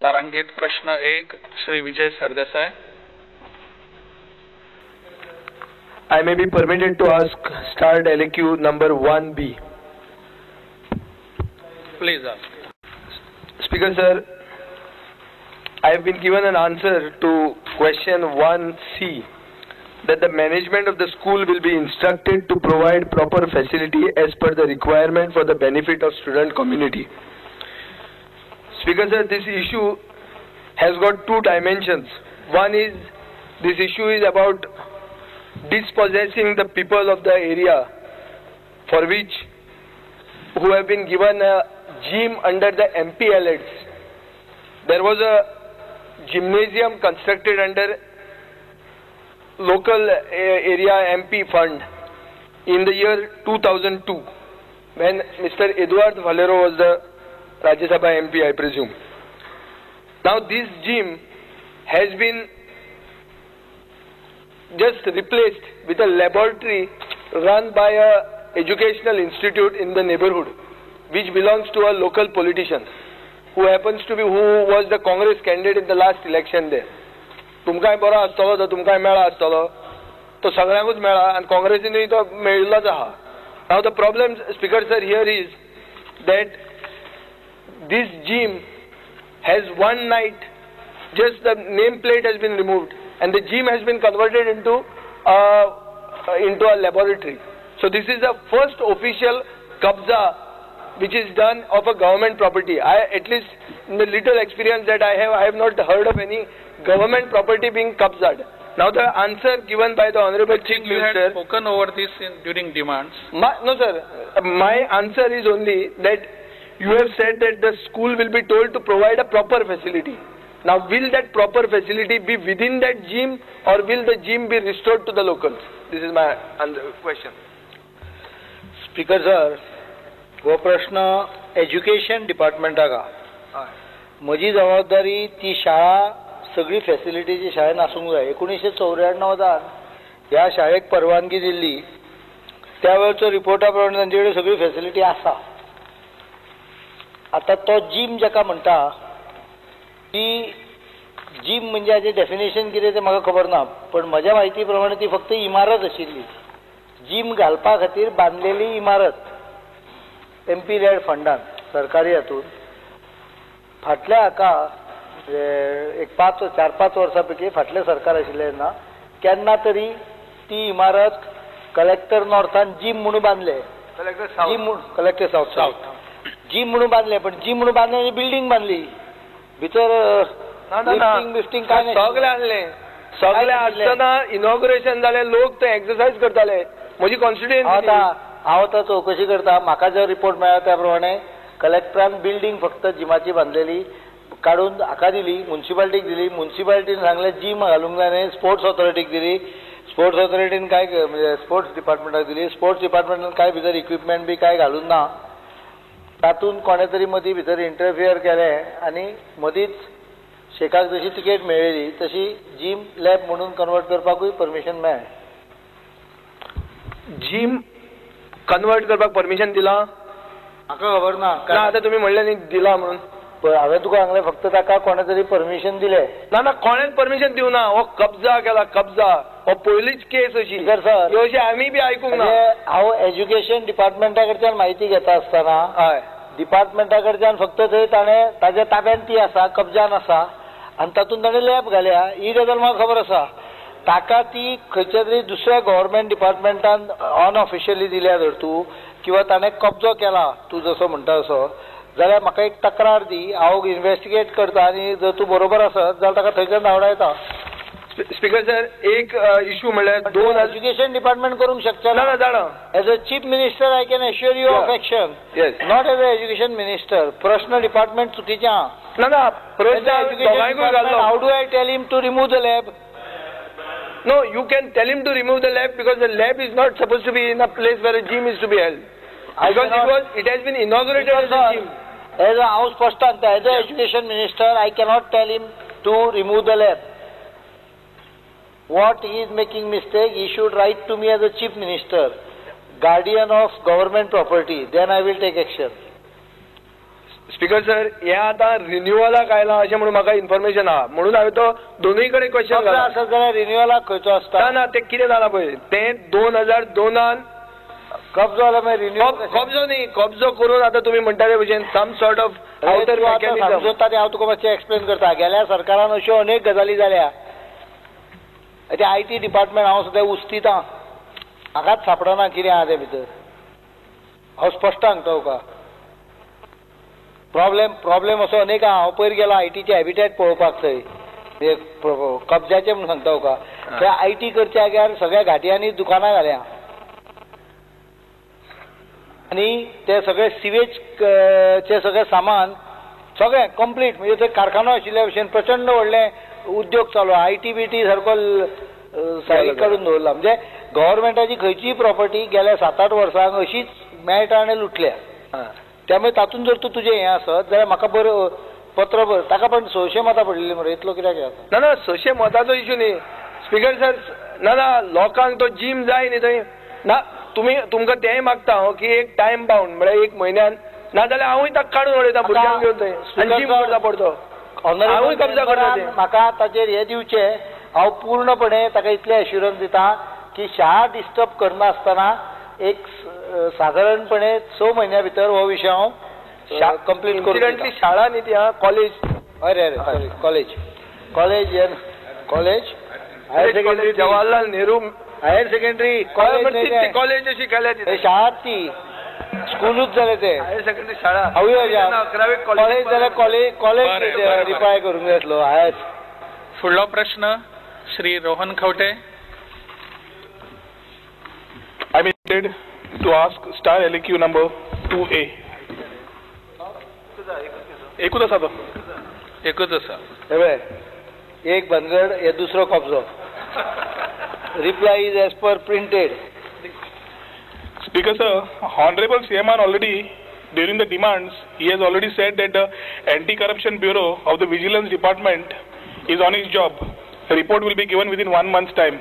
तारांकित प्रश्न 1 Shri Vijay Sardesai. I may be permitted to ask start LQ number 1B. Please ask. Speaker sir, I have been given an answer to question 1C that the management of the school will be instructed to provide proper facility as per the requirement for the benefit of student community. Speaker sir, this issue has got two dimensions. One is this issue is about dispossessing the people of the area for which who have been given a gym under the MPLEDs. There was a gymnasium constructed under local area MP fund in the year 2002 when Mr. Eduard Valero was the Rajya Sabha MP, I presume. Now this gym has been just replaced with a laboratory run by a educational institute in the neighborhood which belongs to a local politician who was the Congress candidate in the last election there. तुमकांय बरो आसतलो तो तुमकांय मेळा आसतलो तो सगळ्यांकूच मेळा आनी काँग्रेसीनूय तो मेळिल्लोच आहा. नाव the problem speaker sir here is that this gym has one night just the name plate has been removed and the gym has been converted into a laboratory. So this is the first official qabza which is done of a government property. At least in the little experience that I have not heard of any government property being qabzad. Now the answer given by the Honorable Chief Minister. You had spoken over this during demands. No sir, my answer is only that you have said that the school will be told to provide a proper facility. Now will that proper facility be within that gym or will the gym be restored to the locals? This is my question. Speaker sir, वो प्रश्न education डिपार्टमेंटाक म्हजी जबाबदारी ती शाळा सगळी फॅसिलिटीची शाळेन आसूंक जाय. 1994 ह्या शाळेक परवानगी दिल्ली त्या वेळचो रिपोर्टा प्रमाणे तांचे कडेन सगळी फॅसिलिटी आसा. आता तो जिम जाका म्हणटा ती जिम म्हणजे हाचें डेफिनेशन कितें तें म्हाका खबर ना, पण म्हज्या म्हायती प्रमाणे ती फक्त इमारत आशिल्ली. जिम घालपा खातीर बांदलेली इमारत MPLED फंडान सरकारी हातून फाटल्या हाका एक 4-5 वर्सां पैकी फाटलें सरकार आशिल्लें तेन्ना केन्ना तरी ती इमारत कलेक्टर नॉर्थान जिम म्हणून बांदले. कलेक्टर साउथ जिम म्हणून बांदले, पण जिम म्हणून बांदले आनी बिल्डींग बांदली भितर लिफ्टिंग काय सगळे आसतना इनॉग्रेशन जालें लोक ते एक्सरसाइज करताले. म्हजी कॉन्स्टिट्युएन्सी हांव आतां चवकशी करता. म्हाका जो रिपोर्ट मेळ्ळा त्या प्रमाणे कलेक्टरान बिल्डींग फक्त जिमाची बांदलेली काडून हाका दिली, म्युन्सिपालिटीक दिली. म्युन्सिपालिटीन सांगलें जिम घालूंक जाय न्हय, स्पोर्ट्स ऑथॉरिटीक दिली. स्पोर्ट्स ऑथॉरिटीन काय म्हणजे स्पोर्ट्स डिपार्टमेंटाक दिली. स्पोर्ट्स डिपार्टमेंटान काय भितर इक्विपमेंट बी काय घालून ना. तातूंत कोणे तरी मदीं भितर इंटरफियर केलें आनी मदींच शेकाक जशी तिकेट मेळ्ळी तशी जिम लॅब म्हणून कन्वर्ट करपाकूय परमिशन मेळ्ळें. जिम कन्वर्ट करपाक परमिशन दिला म्हाका खबर ना. आतां तुमी म्हणलें न्ही दिला म्हणून. पण हांवें तुका सांगलें फक्त ताका कोणे तरी परमिशन दिलें. ना कोणेच परमिशन दिवना. हो कब्जा केला कब्जा. हो पयलीच केस अशी अशी आमी बी आयकूंक ना. हांव एज्युकेशन डिपार्टमेंटा कडच्यान म्हायती घेता आसतना हय डिपार्टमेंटा कडच्यान फक्त थंय ताणें ताज्या ताब्यान ती आसा, कब्जान आसा आनी तातूंत ताणें लॅब घाल्या ही गजाल म्हाका खबर आसा. ताका ती खंयच्या तरी दुसऱ्या गव्हर्मेंट डिपार्टमेंटान अनऑफिशियली दिल्या धर तूं किंवा ताणें कब्जो केला तूं जसो म्हणटा तसो जाल्यार म्हाका एक तक्रार दी. हांव इन्व्हेस्टिगेट करता आनी जर तूं बरोबर आसत जाल्यार ताका थंयच्यान धांवडा येता. स्पीकर सर एक इश्यू म्हणल्यार दोन एज्युकेशन डिपार्टमेंट करूंक शकता ना. जाणा as a chief minister I can assure you of action, not as a education minister. प्रश्न डिपार्टमेंट चुकीचें आहा. ना प्रश्न how do I tell him to remove the lab? No, you can tell him to remove the lab because the lab is not supposed to be in a place where a gym is to be held. Because it has been inaugurated as a gym. As a house person, as a education minister, I cannot tell him to remove the lab. What he is making mistake, he should write to me as a chief minister, guardian of government property. Then I will take action. Speaker sir हे आता रिन्युअलाक आयला अशें म्हणून म्हाका information आहा म्हणून हांवें तो दोनूय कडेन क्वेश्चन घाला आसत जाल्यार रिन्युअलाक खंयचो आसता ना ते कितें जालां पळय ते 2002 कब्जो जाल्यार मागीर रिन्युअल कब्जो न्ही कब्जो करून आतां तुमी म्हणटा ते भशेन some sort of outer mechanism समजता ते हांव तुका मातशें एक्सप्लेन करता गेल्या सरकारान अश्यो अनेक गजाली जाल्या ते IT डिपार्टमेंट हांव सद्या उस्तिता म्हाकाच सापडना कितें आहा ते भितर हांव स्पश्ट सांगता तुका प्रॉब्लेम असो अनेक आहा हांव पयर गेलो ITचे हॅबिटेट पळोवपाक थंय कब्जाचे म्हणून सांगता तुका त्या IT करच्या जाग्यार सगळ्या घाटयांनी दुकानां घाल्या आणि ते सगळे सिवेज चे सगळे सामान सगळें कंप्लीट म्हणजे थंय कारखानो आशिल्ल्या भशेन प्रचंड व्हडले उद्योग चालू IT BT सारको साईड काडून दवरला म्हणजे गव्हर्मेंटाची खंयचीय प्रॉपर्टी गेल्या 7-8 वर्सांक अशीच मेळटा आनी लुटल्या त्यामुळे तातूंत जर तूं तुजें हें आसत जाल्यार म्हाका बरें पत्र भर ताका पण 600 मतां पडलेली मरे इतलो कित्याक येता ना 600 मतांचो इशू न्ही स्पीकर सर ना लोकांक तो जिम जाय न्ही थंय ना तुमकां तेंय मागता हांव की एक टायम बाउंड म्हळ्यार 1 म्हयन्यान ना जाल्यार हांवूय ताका काडून उडयता भुरग्यांक घेवन थंय आनी जिम करता पडतो हांवूय कब्जा करता म्हाका ताचेर हें दिवचें हांव पूर्णपणे ताका इतलें एश्युरन्स दिता की शाळा डिस्टर्ब करनासतना एक सादारणपणे 6 म्हयन्या भितर हो विशय हांव कंप्लीट करून शाळा न्ही ती कॉलेज अरे sorry college higher secondary Jawaharlal Nehru higher secondary college अशी केल्या शाळा ती स्कूलूच जाले ते हायर सेकंडरी शाळा 11वी कॉलेज जाल्यार कॉलेज रिप्लाय करूंक जाय आसलो हायर फुडलो प्रश्न Shri Rohan Khaunte I am interested to ask star LQ number 2A. एकूच आसा तो एकूच आसा एक भानगड हे दुसरो कब्जो reply is as per printed Speaker sir, Honorable CM already during the demands he has already said that the Anti-Corruption Bureau of the Vigilance Department is on his job. The report will be given within 1 month's time.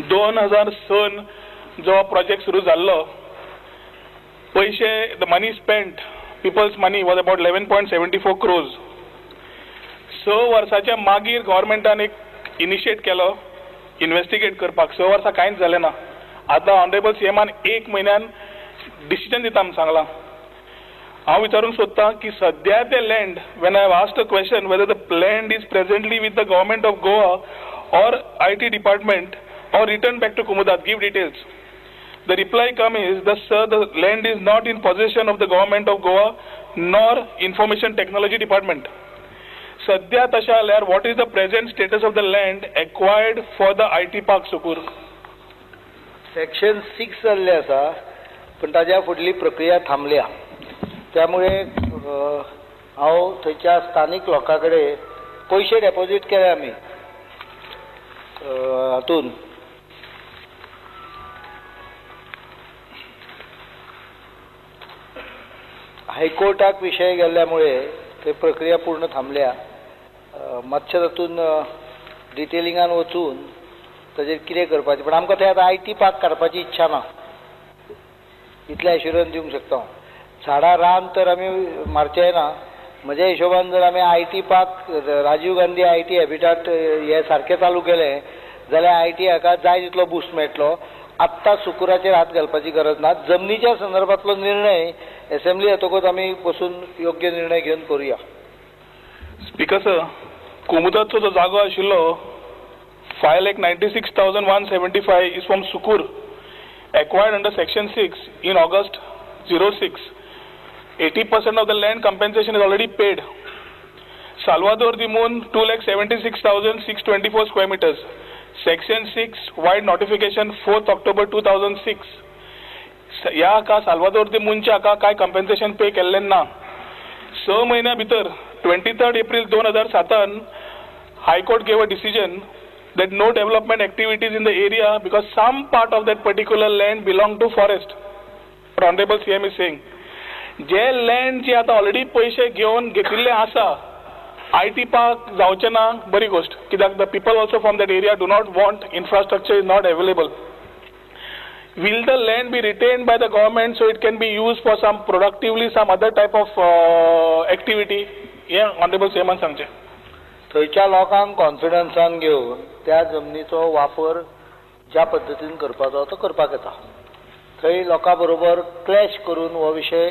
2006 जो project सुरू जाल्लो पैसे the money spent people's money was about 11.74 crores. 6 वर्साच्या मागीर गव्हर्मेंटान एक initiate केलो investigate करपाक 6 वर्सां कांयच जालें ना आतां ऑनरेबल सीएमान 1 म्हयन्यान डिसिजन दिता म्हण सांगलां हांव विचारूंक सोदतां की सद्या ते land when I have asked a question whether the land is presently with the government of Goa और IT department or return back to Kumudat, give details. The reply come is that sir, the land is not in possession of the government of Goa nor information technology department. Sadhya tasha layar, what is the present status of the land acquired for the IT park Sukur? Section 6 जाल्ले आसा पण ताज्या फुडली प्रक्रिया थांबल्या त्यामुळे हांव थंयच्या स्थानिक लोकां कडेन पयशे डेपॉझिट केले आमी हातून हायकोर्टाक विशय गेल्ल्यामुळे ते प्रक्रिया पूर्ण थांबल्या मातशें तातून डिटेलिंगान वचून ताजेर कितें करपाचें पण आमकां थंय आतां IT पार्क काडपाची इच्छा ना इतलें एश्युरन्स दिवंक शकता हांव झाडां रान तर आमी मारचें ना म्हज्या हिशोबान जर आमी IT park Rajiv Gandhi IT habitat हे सारकें चालू केलें जाल्यार IT हाका जाय तितलो बूस्ट मेळटलो आत्तां सुकुराचेर हात घालपाची गरज ना जमनीच्या संदर्भातलो निर्णय असेंब्ली येतकूच आमी बसून योग्य निर्णय घेवन करुया स्पीकर सर कुमुदाचो जो जागो आशिल्लो 5,96,175 is from Sukur, acquired under Section 6 in August 06. 80% of the land compensation is already paid. Salvador the Moon 2,76,624 square meters. Section 6 wide notification 4th October 2006. या हाका साल्वादोर दी मूनच्या हाका काय कंपेन्सेशन पे केल्लें ना 6 म्हयन्या भितर 23rd April 2007 High Court gave a decision that no development activities in the area because some part of that particular land belong to forest. But Honorable CM is saying जे land जे आता already पैसे घेवन घेतिल्ले आसा IT park जावचे ना बरी गोष्ट कित्याक the people also from that area do not want infrastructure is not available will the land be retained by the government so it can be used for some productively some other type of activity? हे honourable सीएमान सांगचे. थंयच्या लोकांक कॉन्फिडन्सान घेवन त्या जमनीचो वापर ज्या पद्दतीन करपाचो तो करपाक येता. थंय लोकां बरोबर क्लॅश करून हो विशय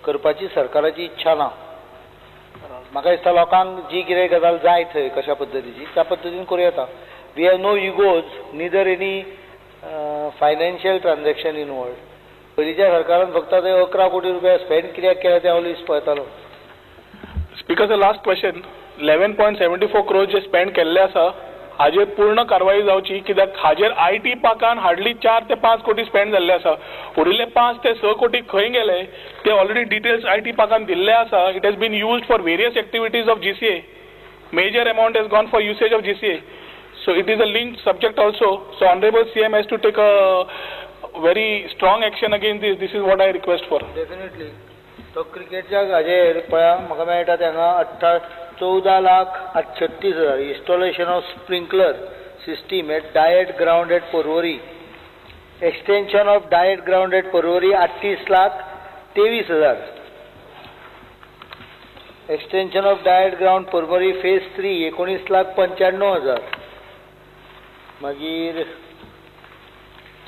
करपाची सरकाराची इच्छा ना. म्हाका दिसता लोकांक जी कितें गजाल जाय थंय कशा पद्दतीची त्या पद्दतीन करूं येता. We have no egos neither any financial transaction involved. पयलींच्या सरकारान फक्त थंय 11 कोटी रुपया स्पेंड कित्याक केला तें हांव लिस्ट पळयतालो. Speaker sir last question 11.74 crores जे स्पेंड केल्ले आसा हाजेर पूर्ण कारवाई जावची कित्याक हाजेर IT पार्कान हार्डली 4 ते 5 कोटी स्पेंड जाल्ले आसा. उरिल्ले 5 ते 6 कोटी खंय गेले ते ऑलरेडी डिटेल्स IT पार्कान दिल्ले आसा. It has been used for various activities of GCA. Major amount has gone for usage of GCA. So it is a linked subject also. So Honorable CM has to take a very strong action against this. This is what I request for. Definitely. तो क्रिकेटच्या हाजेर पळया म्हाका मेळटा हांगा 14,38,000 installation of sprinkler system at DIET ground at Porvorim. Extension of DIET ground at Porvorim 38,23,000. Extension of DIET ground Porvorim phase 3 19,95,000. मागीर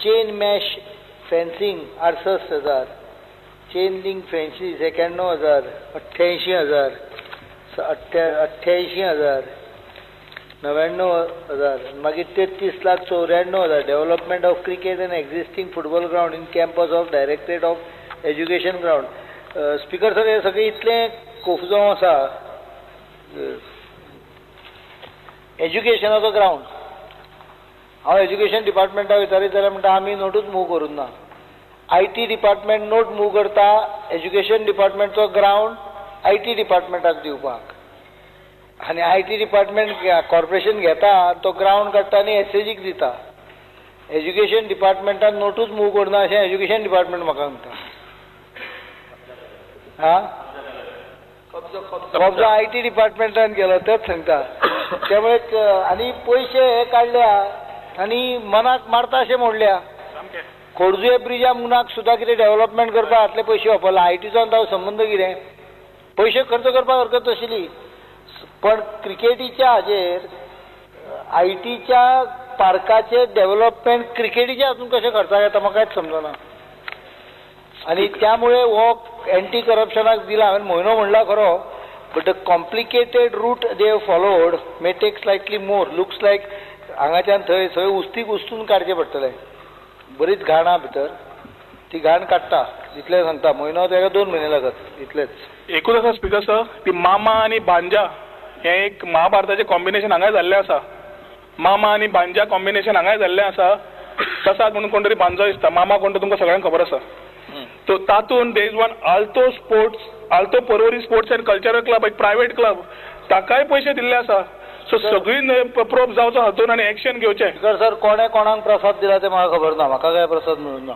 chain mesh fencing 68,000. Chain link fencing 91,000. 88,000. 88,000. 99,000. मागीर 33,94,000. Development of cricket and existing football ground in campus of directorate of education ground. Speaker sir हे सगळें इतलें कोफजो आसा एज्युकेशनाचो ground. हांव education डिपार्टमेंटाक विचारीत जाल्यार म्हणटा आमी नोटूच मूव करूंक ना. IT डिपार्टमेंट नोट मूव करता एज्युकेशन डिपार्टमेंटचो ग्राउंड IT डिपार्टमेंटाक दिवपाक आनी IT डिपार्टमेंट कॉर्पोरेशन घेता तो ग्राउंड काडटा आनी SAGक दिता. एज्युकेशन डिपार्टमेंटान नोटूच मूव करना अशें एज्युकेशन डिपार्टमेंट म्हाका म्हणटा. कब्जो IT डिपार्टमेंटान केलो तेच सांगता. त्यामुळे आनी पयशे हे काडल्या आनी मनाक मारता अशें म्हणल्या. खोडजुये ब्रिजा मुनाक सुद्दां कितें डेव्हलपमेंट करपाक आतले पयशे वापरला. ITचो ताचो संबंध कितें. पयशे खर्च करपाक हरकत आशिल्ली पण क्रिकेटीच्या हाजेर ITच्या पार्काचे डेव्हलपमेंट क्रिकेटीच्या हातून कशें खर्चाक येता म्हाका कांयच समजना. आनी त्यामुळे हो एंटी करप्शनाक दिला. हांवें म्हयनो म्हणला खरो but the complicated route they have followed may take slightly more. Looks like हांगाच्यान थंय उस्तीक उस्तून काडचें पडटलें. बरीच घाण आहा भितर ती घाण काडटा इतलें सांगता. म्हयनो ताका 2 म्हयने लागत इतलेंच. एकूच आसा स्पीकर सर ती मामा आनी भांजा हें एक महाभारताचें कॉम्बिनेशन हांगाय जाल्लें आसा. मामा आनी भांजा कॉम्बिनेशन हांगाय जाल्लें आसा. तसाच म्हणून कोण तरी भांजो दिसता. मामा कोण तो तुमकां सगळ्यांक खबर आसा. तो तातूंत there is one Alto Porvorim sports end cultural club एक प्रायव्हेट क्लब ताकाय पयशे दिल्ले आसा. सो सगळी प्रोब जावचो हातून आनी एक्शन घेवचें. सर कोणे कोणाक प्रसाद दिला ते म्हाका खबर ना. म्हाका काय प्रसाद मेळूंक ना.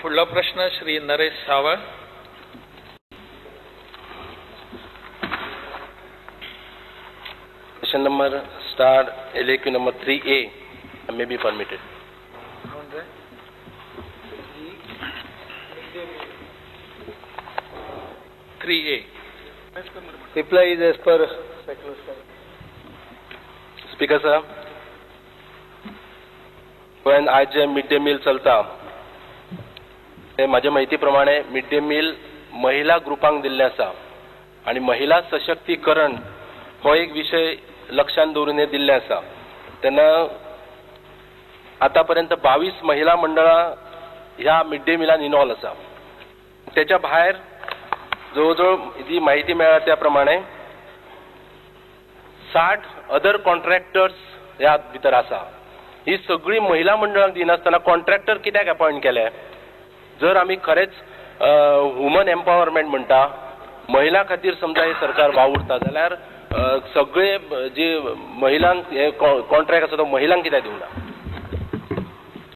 फुडलो प्रश्न श्री नरेश सावळ. Question number start LAQ number 3A may be permitted. 3A. Reply is as per Speaker sir, when आज जे मिड डे मील चलता ते माझ्या माहिती प्रमाणे मिड डे मील महिला ग्रुपांक दिल्ले आसा आणि महिला सशक्तीकरण हो एक विषय लक्षात दवरून हे दिल्ले आसा. तेन्ना आतापर्यंत 22 महिला मंडळां ह्या मिड डे मिलान इन्वॉल्व आसा. त्याच्या भायर जवळजवळ जी माहिती मेळ्ळा त्या प्रमाणे 60 अदर कॉन्ट्रॅक्टर्स ह्या भितर आसा. ही सगळी महिला मंडळांक दिनासतना कॉन्ट्रॅक्टर कित्याक अपॉइंट केले. जर आमी खरेच वुमन एम्पावरमेंट म्हणटा महिला खातीर समजा हे सरकार वावुरता जाल्यार सगळे जे महिलांक हे कॉन्ट्रॅक्ट आसा तो महिलांक कित्याक दिवना.